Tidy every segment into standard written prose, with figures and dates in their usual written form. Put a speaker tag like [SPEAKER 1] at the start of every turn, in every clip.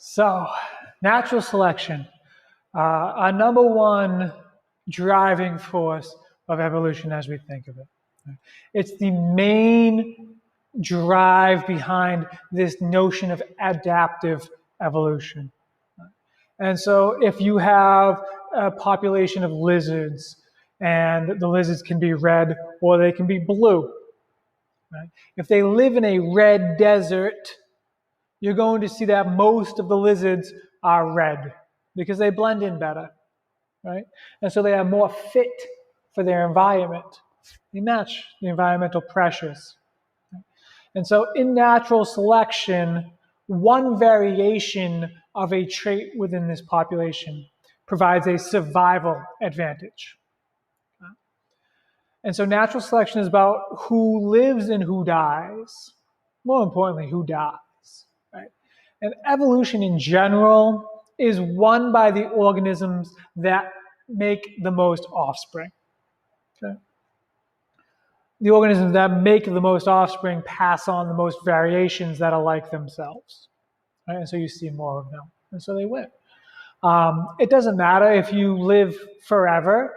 [SPEAKER 1] So, natural selection, our number one driving force of evolution as we think of it. It's the main drive behind this notion of adaptive evolution. And so if you have a population of lizards, and the lizards can be red or they can be blue, right? If they live in a red desert, you're going to see that most of the lizards are red because they blend in better, right? And so they are more fit for their environment. They match the environmental pressures. And so in natural selection, one variation of a trait within this population provides a survival advantage. And so natural selection is about who lives and who dies. More importantly, who dies, right? And evolution in general is won by the organisms that make the most offspring. Okay? The organisms that make the most offspring pass on the most variations that are like themselves. Right? And so you see more of them. And so they win. It doesn't matter if you live forever,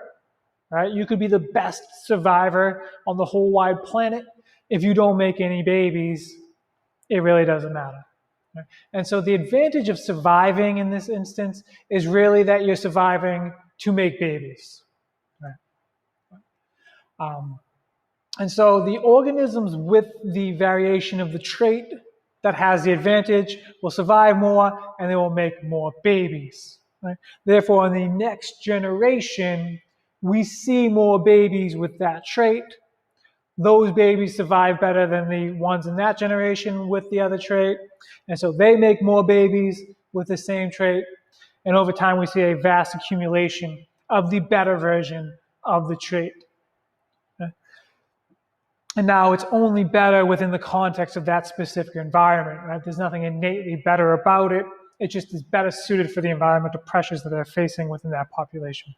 [SPEAKER 1] right? You could be the best survivor on the whole wide planet. If you don't make any babies, it really doesn't matter. Right? And so the advantage of surviving in this instance is really that you're surviving to make babies. Right? And so the organisms with the variation of the trait that has the advantage will survive more and they will make more babies. Right? Therefore, in the next generation, we see more babies with that trait. Those babies survive better than the ones in that generation with the other trait. And so they make more babies with the same trait. And over time, we see a vast accumulation of the better version of the trait. And now it's only better within the context of that specific environment, right? There's nothing innately better about it. It just is better suited for the environmental pressures that they're facing within that population.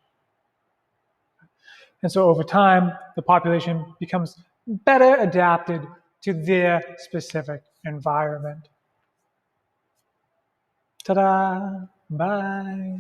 [SPEAKER 1] And so over time, the population becomes better adapted to their specific environment. Ta-da! Bye.